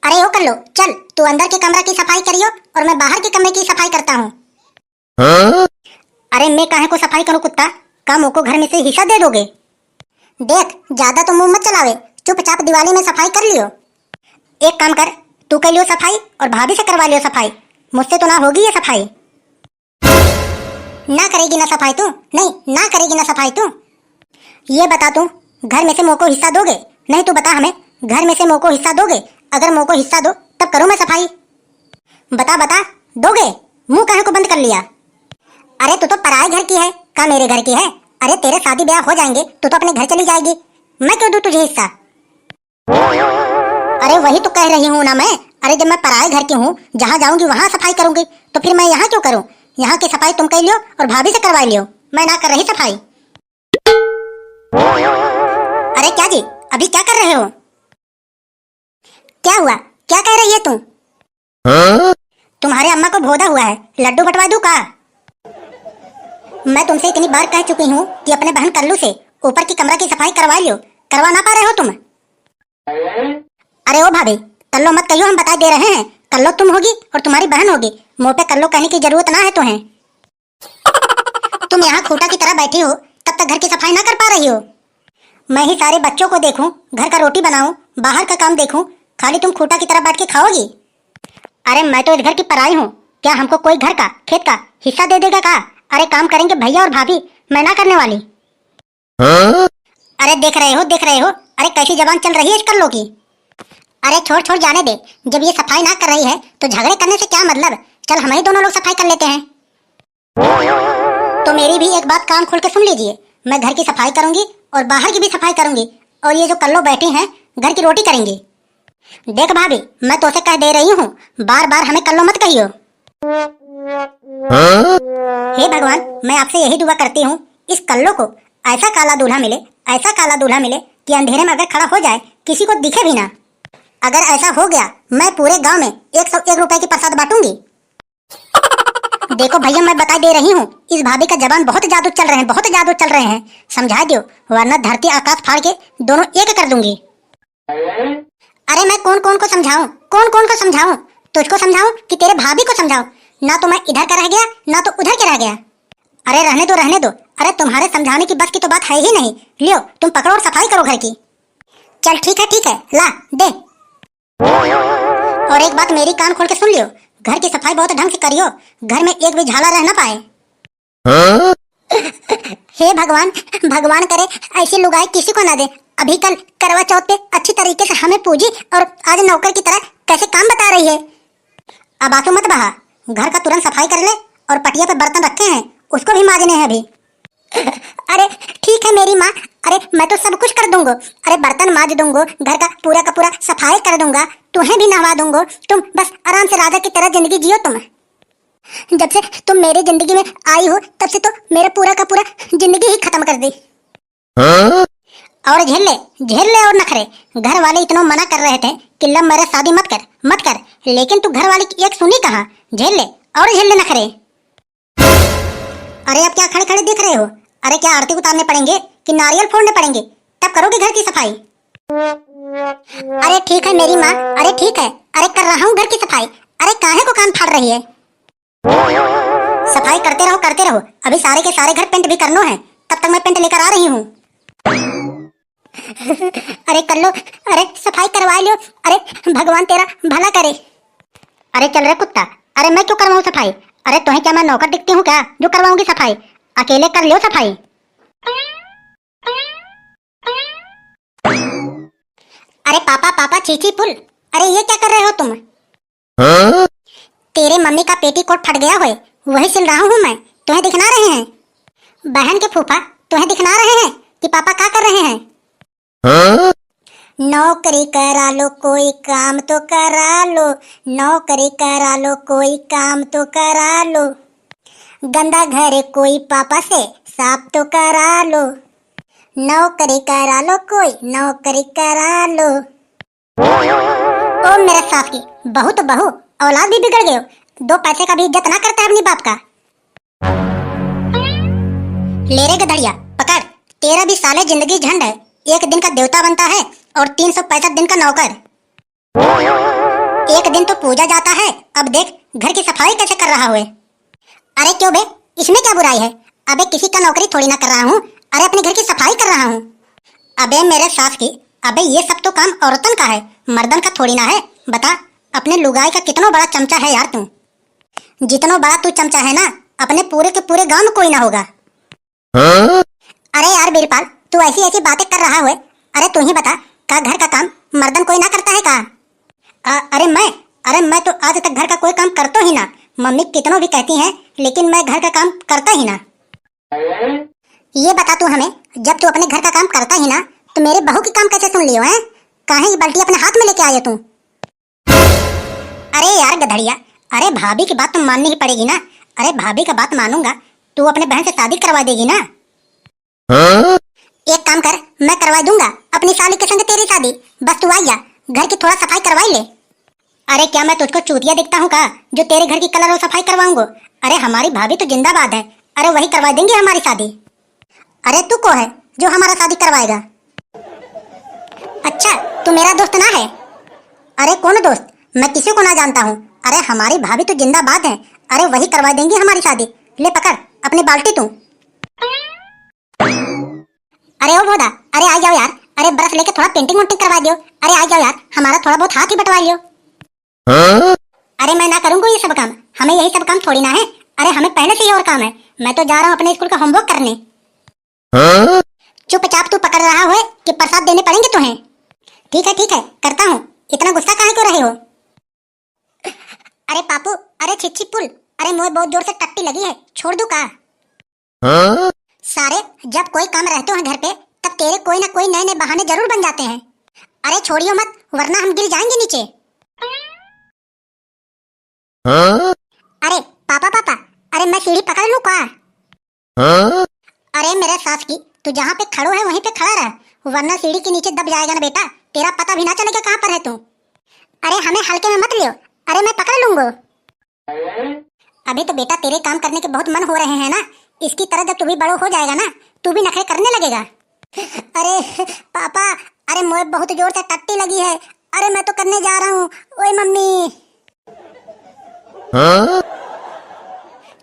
अरे हो कर लो, चल तू अंदर के कमरा की सफाई करियो और मैं बाहर के कमरे की सफाई करता हूँ। अरे मैं काहे को सफाई करूँ कुत्ता, काम को घर में से हिस्सा दे दोगे। देख ज्यादा तो मुंह मत चलावे, चुपचाप दिवाली में सफाई कर लियो। एक काम कर, तू कर लियो सफाई और भाभी से करवा लियो सफाई, मुझसे तो ना होगी ये सफाई। ना करेगी ना सफाई तू, नहीं ना करेगी ना सफाई तू। ये बता तू घर में से मोको हिस्सा दोगे, नहीं तू बता हमें, घर में से मोको हिस्सा दोगे? अगर मोको हिस्सा दो तब करूँ मैं सफाई। बता बता, दोगे? मुंह काहे को बंद कर लिया? अरे तू तो पराए घर की है, का मेरे घर की है? अरे तेरे शादी ब्याह हो जाएंगे तू तो अपने घर चली जाएगी, मैं क्यों दूं तुझे हिस्सा? अरे वही तो कह रही हूँ ना मैं, अरे जब मैं पराए घर की हूँ, जहाँ जाऊंगी वहाँ सफाई करूंगी, तो फिर मैं यहाँ क्यों करूँ? यहाँ की सफाई तुम कर लियो और भाभी से करवा लियो, मैं ना कर रही सफाई। अरे क्या जी, अभी क्या कर रहे हो? क्या हुआ, क्या कह रही है तू? तुम्हारे अम्मा को भोदा हुआ है, लड्डू बंटवा दूं का? मैं तुमसे इतनी बार कह चुकी हूँ कि अपने बहन कल्लू से ऊपर की कमरा की सफाई करवा लियो, करवा ना पा रहे हो तुम? अरे ओ भाभी, कल्लो मत कहियो, हम बता दे रहे हैं, कल्लो तुम होगी और तुम्हारी बहन होगी, मुंह पे कल्लो कहने की जरूरत ना है तुम्हें। तुम यहाँ खूंटा की तरह बैठी हो, तब तक घर की सफाई ना कर पा रही हो। मैं ही सारे बच्चों को देखूं, घर का रोटी बनाऊं, बाहर का काम देखूं, खाली तुम खूंटा की तरह बैठ के खाओगी? अरे मैं तो इस घर की पराई हूँ, क्या हमको कोई घर का खेत का हिस्सा दे देगा का? अरे काम करेंगे भैया और भाभी, मैं ना करने वाली। अरे देख रहे हो, अरे कैसी जबान चल रही है इस कल्लो की। अरे छोड़ छोड़ जाने दे, जब ये सफाई ना कर रही है तो झगड़े करने से क्या मतलब, चल हम ही दोनों लोग सफाई कर लेते हैं। तो मेरी भी एक बात कान खोल के सुन लीजिए, मैं घर की सफाई करूंगी और बाहर की भी सफाई करूंगी, और ये जो कल्लो बैठी हैं घर की रोटी करेंगी। देख भाभी, मैं तो उसे कह दे रही हूँ, बार बार हमें कल्लो मत कहियो। हे भगवान, मैं आपसे यही दुआ करती हूँ, इस कल्लो को ऐसा काला दूल्हा मिले, ऐसा काला दूल्हा मिले कि अंधेरे में अगर खड़ा हो जाए किसी को दिखे भी ना। अगर ऐसा हो गया, मैं पूरे गांव में 101 रुपए की प्रसाद बांटूंगी। देखो भैया, मैं बता दे रही हूँ, इस भाभी का जबान बहुत जादू चल रहे हैं, बहुत जादू चल रहे हैं, समझा दो वरना धरती आकाश फाड़ के दोनों एक कर दूंगी। अरे मैं कौन कौन को समझाऊं, कौन कौन को समझाऊं? तुझको समझाऊं कि तेरे भाभी को समझाऊं? ना तो मैं इधर का रह गया, ना तो उधर के रह गया। अरे रहने दो रहने दो, अरे तुम्हारे समझाने की बस की तो बात है ही नहीं, लियो तुम पकड़ो और सफाई करो घर की। चल ठीक है, ला दे। और एक बात मेरी कान खोल के सुन लियो, घर की सफाई बहुत ढंग से करियो, घर में एक भी झाला रह ना पाए। हे भगवान, भगवान करे ऐसी लुगाई किसी को ना दे। अभी कल करवा चौथ पे अच्छी तरीके से हमें पूजी और आज नौकर की तरह कैसे काम बता रही है। अब आंसू मत बहा, घर का तुरंत सफाई कर ले, और पटिया पे बर्तन रखे हैं उसको भी मांजने हैं अभी। अरे ठीक है मेरी माँ, अरे मैं तो सब कुछ कर दूंगा, अरे बर्तन मांज दूंगा, घर का पूरा सफाई कर दूंगा, तुम्हें भी नहवा दूंगा, तुम बस आराम से राजा की तरह जिंदगी जियो। तुम जब से तुम मेरी जिंदगी में आई हो तब से तो मेरा पूरा का पूरा जिंदगी ही खत्म कर दी। और झेल ले और नखरे, घर वाले इतना मना कर रहे थे कि लब मेरा शादी मत कर, लेकिन तू घर वाले की एक सुनी कहाँ? झेल ले और झेल ले नखरे। अरे अब क्या खड़े खड़े देख रहे हो? अरे क्या आरती उतारने पड़ेंगे कि नारियल फोड़ने पड़ेंगे, तब करोगे घर की सफाई? अरे ठीक है मेरी माँ, अरे ठीक है, अरे कर रहा हूँ घर की सफाई, अरे काहे को कान फाड़ रही है? सफाई करते रहो, अभी सारे के सारे घर पेंट भी करना है, तब तक मैं पेंट लेकर आ रही हूँ। अरे कर लो, अरे सफाई करवा लो, अरे भगवान तेरा भला करे। अरे चल रे कुत्ता, अरे मैं क्यों करवाऊँ सफाई? अरे तुम्हें क्या मैं नौकर दिखती हूँ क्या जो करवाऊंगी सफाई? अकेले कर लो सफाई। अरे पापा चीची पुल, अरे ये क्या कर रहे हो तुम? तेरे मम्मी का पेटीकोट फट गया है, वही सिल रहा हूँ मैं, तुम्हें दिखना रहे हैं? बहन के फूफा तुम्हें दिखना रहे हैं कि पापा क्या कर रहे हैं? नौकरी करा लो, कोई काम तो करा लो, नौकरी करा लो, कोई काम तो करा लो, गंदा घर कोई पापा से साफ तो करा लो, नौकरी करा लो, कोई नौकरी करा लो। ओ मेरे सास की बहू तो बहू, औलाद भी बिगड़ गए हो, 2 पैसे का भी इज्जत ना करता अपनी बाप का। ले रे गधड़िया पकड़, तेरा भी साले जिंदगी झंड है, एक दिन का देवता बनता है और 365 दिन का नौकर। दिन तो पूजा जाता है, अब देख घर की सफाई कैसे कर रहा हुए। अरे क्यों बे, इसमें क्या बुराई है? अबे किसी का नौकरी थोड़ी ना कर रहा हूँ, अरे अपने घर की सफाई कर रहा हूँ। अबे मेरे सास की, अबे ये सब तो काम औरतन का है, मर्दन का थोड़ी ना है। बता, अपने लुगाई का कितना बड़ा चमचा है यार तू। जितना बड़ा तू चमचा है ना, अपने पूरे के पूरे गांव में कोई ना होगा। अरे यार बीरपाल, तू ऐसी ऐसी बातें कर रहा है। अरे तू ही बता, का घर का काम मर्दन कोई ना करता है का? अरे मैं तो आज तक घर का कोई काम करता ही ना। मम्मी कितनों भी कहती हैं, लेकिन मैं घर का काम करता ही ना। ये बता तू हमें, जब तू अपने घर का काम करता ही ना, तो मेरे बहू की काम कैसे सुन लियो है? काहे ये बाल्टी अपने हाथ में लेके आए तू? अरे यार गधड़िया, अरे भाभी की बात तो माननी ही पड़ेगी ना। अरे भाभी का बात मानूंगा, तू अपने बहन से शादी करवा देगी ना? एक काम कर, मैं करवा दूंगा अपनी साली के संग तेरी शादी। बस तू आ जा, घर की थोड़ा सफाई करवाई ले। अरे क्या मैं तुझको चूतिया दिखता हूँ का, जो तेरे घर की कलर और सफाई करवाऊंगा? अरे हमारी भाभी तो जिंदाबाद है, अरे वही करवा देंगी हमारी शादी। अरे तू को है जो हमारा शादी करवाएगा? अच्छा, तू मेरा दोस्त ना है? अरे कौन दोस्त, मैं किसी को ना जानता हूँ। अरे हमारी भाभी तो जिंदाबाद है, अरे वही करवा देंगी हमारी शादी। ले पकड़ अपनी बाल्टी तू। अरे ओ भोदा, अरे आ जाओ यार, अरे ब्रश लेके थोड़ा पेंटिंग वोटिंग करवा दियो। अरे आ जाओ यार, हमारा थोड़ा बहुत हाथ ही बटवा लियो। अरे मैं ना करूंगा ये सब काम, हमें यही सब काम थोड़ी ना है। अरे हमें पहले से ही और काम है, मैं तो जा रहा हूँ अपने स्कूल का होमवर्क करने। चुपचाप तू पकड़ रहा है कि प्रसाद देने पड़ेंगे तुम्हें? ठीक है करता हूँ, इतना गुस्सा काहे क्यों रहे हो? अरे पापू, अरे छिछी पुल, अरे मुझे बहुत जोर से टट्टी लगी है, छोड़ दूं का? सारे जब कोई काम रहते हैं घर पे, तब तेरे कोई ना कोई नए नए बहाने जरूर बन जाते हैं। अरे छोड़ियो मत, वरना हम गिर जाएंगे नीचे। अरे पापा, अरे मैं सीढ़ी पकड़ लूं का? अरे मेरे सास की, तू जहाँ पे खड़ो है वहीं पे खड़ा रह, वरना सीढ़ी के नीचे दब जाएगा ना बेटा, तेरा पता भी ना चलेगा कहाँ पर है तू। अरे हमें हल्के में मत लियो, अरे मैं पकड़ लूंगा। अभी तो बेटा तेरे काम करने के बहुत मन हो रहे हैं ना, इसकी तरह जब तू भी बड़ो हो जाएगा ना, तू भी नखरे करने लगेगा। अरे पापा, अरे मुझे बहुत जोर से टट्टी लगी है, अरे मैं तो करने जा रहा हूँ। ओए मम्मी।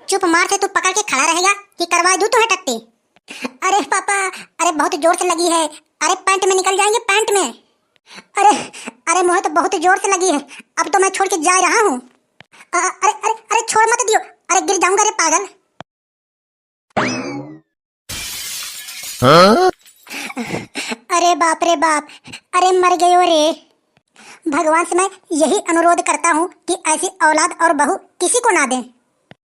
चुप मार से तू पकड़ के खड़ा रहेगा कि करवा दूं तुम्हें टट्टी? अरे पापा, अरे बहुत जोर से लगी है, अरे पैंट में निकल जाएंगे पैंट में। अरे मुझे तो बहुत जोर से लगी है, अब तो मैं छोड़ के जा रहा हूँ। अरे छोड़ मत दियो, अरे गिर जाऊंगा रे पागल। अरे बाप रे बाप, अरे मर गयो रे। भगवान से मैं यही अनुरोध करता हूँ कि ऐसी औलाद और बहू किसी को ना दें।